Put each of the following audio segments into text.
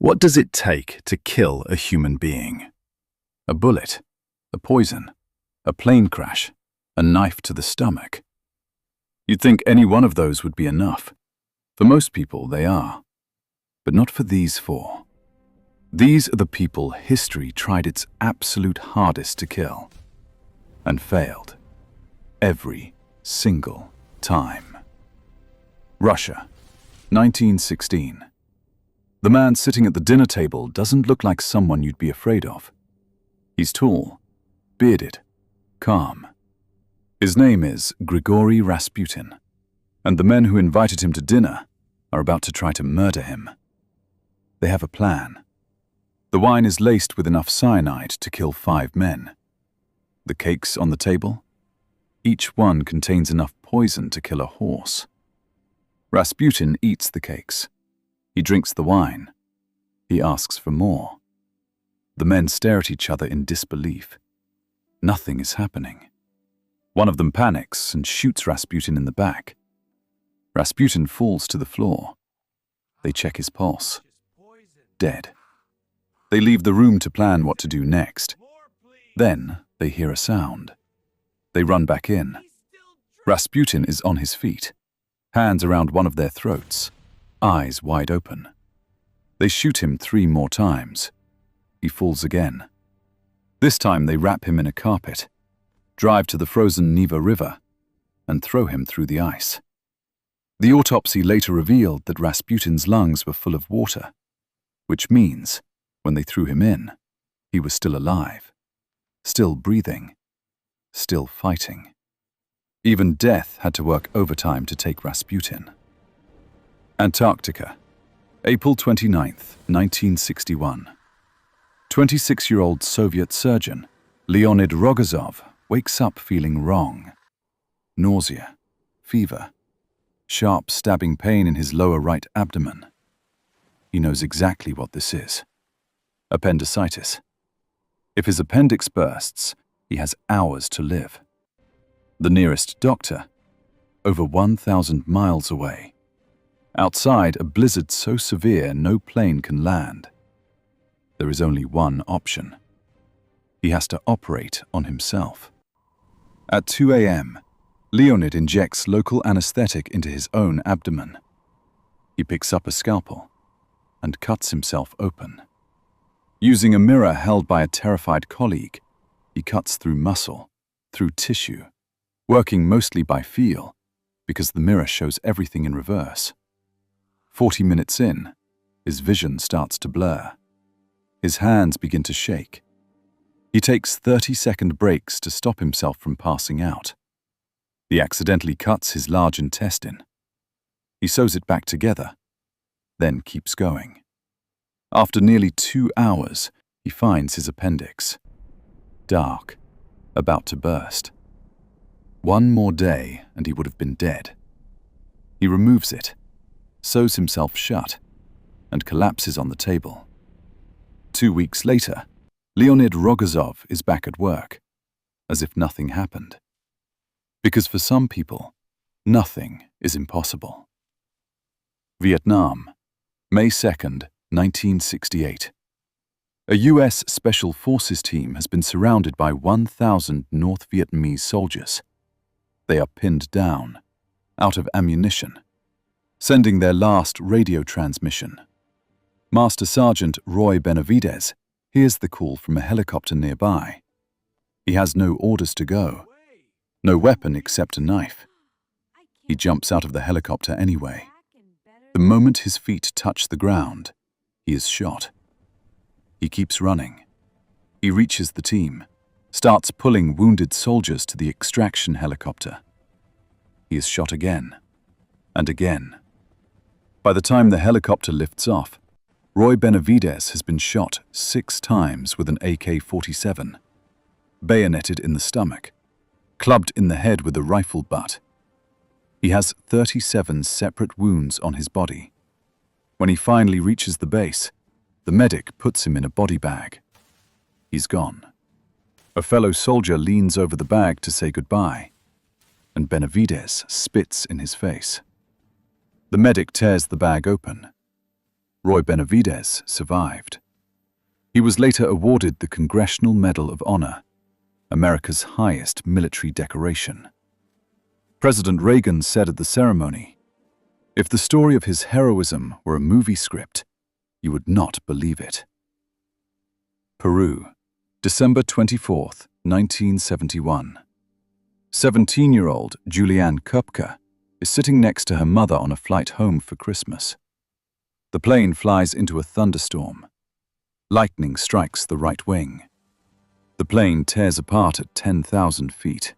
What does it take to kill a human being? A bullet, a poison, a plane crash, a knife to the stomach. You'd think any one of those would be enough. For most people, they are. But not for these four. These are the people history tried its absolute hardest to kill. And failed. Every single time. Russia, 1916. The man sitting at the dinner table doesn't look like someone you'd be afraid of. He's tall, bearded, calm. His name is Grigori Rasputin, and the men who invited him to dinner are about to try to murder him. They have a plan. The wine is laced with enough cyanide to kill 5 men. The cakes on the table? Each one contains enough poison to kill a horse. Rasputin eats the cakes. He drinks the wine. He asks for more. The men stare at each other in disbelief. Nothing is happening. One of them panics and shoots Rasputin in the back. Rasputin falls to the floor. They check his pulse. Dead. They leave the room to plan what to do next. Then they hear a sound. They run back in. Rasputin is on his feet, hands around one of their throats, eyes wide open. They shoot him 3 more times. He falls again. This time they wrap him in a carpet, drive to the frozen Neva River, and throw him through the ice. The autopsy later revealed that Rasputin's lungs were full of water, which means, when they threw him in, he was still alive, still breathing, still fighting. Even death had to work overtime to take Rasputin. Antarctica, April 29th, 1961. 26-year-old Soviet surgeon Leonid Rogozov wakes up feeling wrong. Nausea, fever, sharp stabbing pain in his lower right abdomen. He knows exactly what this is. Appendicitis. If his appendix bursts, he has hours to live. The nearest doctor, over 1,000 miles away. Outside, a blizzard so severe no plane can land. There is only one option. He has to operate on himself. At 2 a.m., Leonid injects local anesthetic into his own abdomen. He picks up a scalpel and cuts himself open. Using a mirror held by a terrified colleague, he cuts through muscle, through tissue, working mostly by feel, because the mirror shows everything in reverse. 40 minutes in, his vision starts to blur. His hands begin to shake. He takes 30-second breaks to stop himself from passing out. He accidentally cuts his large intestine. He sews it back together, then keeps going. After nearly 2 hours, he finds his appendix. Dark, about to burst. 1 more day and he would have been dead. He removes it, sews himself shut, and collapses on the table. 2 weeks later, Leonid Rogozov is back at work, as if nothing happened. Because for some people, nothing is impossible. Vietnam, May 2nd, 1968. A U.S. Special Forces team has been surrounded by 1,000 North Vietnamese soldiers. They are pinned down, out of ammunition, sending their last radio transmission. Master Sergeant Roy Benavidez hears the call from a helicopter nearby. He has no orders to go, no weapon except a knife. He jumps out of the helicopter anyway. The moment his feet touch the ground, he is shot. He keeps running. He reaches the team, starts pulling wounded soldiers to the extraction helicopter. He is shot again, and again. By the time the helicopter lifts off, Roy Benavidez has been shot 6 times with an AK-47, bayoneted in the stomach, clubbed in the head with a rifle butt. He has 37 separate wounds on his body. When he finally reaches the base, the medic puts him in a body bag. He's gone. A fellow soldier leans over the bag to say goodbye, and Benavidez spits in his face. The medic tears the bag open. Roy Benavidez survived. He was later awarded the Congressional Medal of Honor, America's highest military decoration. President Reagan said at the ceremony, "If the story of his heroism were a movie script, you would not believe it." Peru, December 24, 1971. 17-year-old Juliane Koepcke is sitting next to her mother on a flight home for Christmas. The plane flies into a thunderstorm. Lightning strikes the right wing. The plane tears apart at 10,000 feet.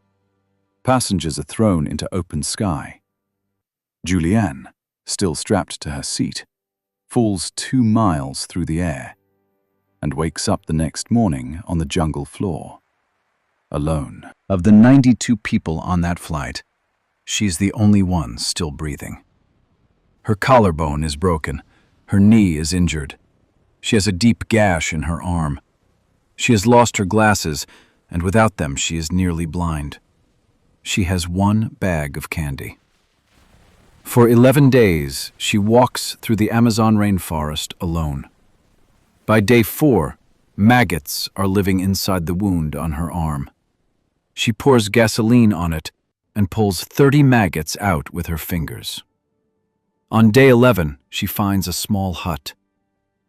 Passengers are thrown into open sky. Juliane, still strapped to her seat, falls 2 miles through the air and wakes up the next morning on the jungle floor, alone. Of the 92 people on that flight, she's the only one still breathing. Her collarbone is broken. Her knee is injured. She has a deep gash in her arm. She has lost her glasses, and without them she is nearly blind. She has 1 bag of candy. For 11 days, she walks through the Amazon rainforest alone. By day 4, maggots are living inside the wound on her arm. She pours gasoline on it and pulls 30 maggots out with her fingers. On day 11, she finds a small hut.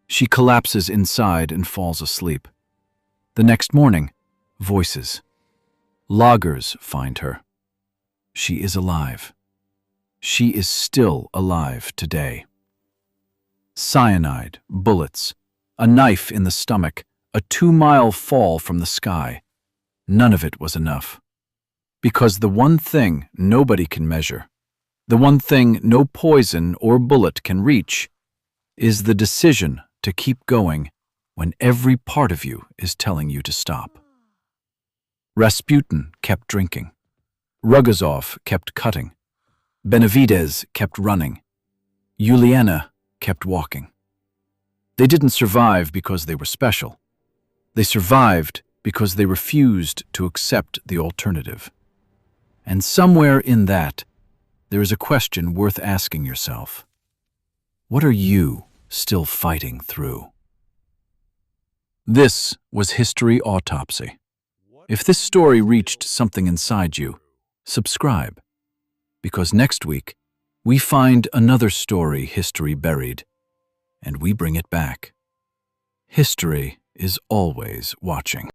She collapses inside and falls asleep. The next morning, voices. Loggers find her. She is alive. She is still alive today. Cyanide, bullets, a knife in the stomach, a 2-mile fall from the sky. None of it was enough. Because the one thing nobody can measure, the one thing no poison or bullet can reach, is the decision to keep going when every part of you is telling you to stop. Rasputin kept drinking. Rogozov kept cutting. Benavidez kept running. Juliane kept walking. They didn't survive because they were special. They survived because they refused to accept the alternative. And somewhere in that, there is a question worth asking yourself. What are you still fighting through? This was History Autopsy. If this story reached something inside you, subscribe. Because next week, we find another story history buried, and we bring it back. History is always watching.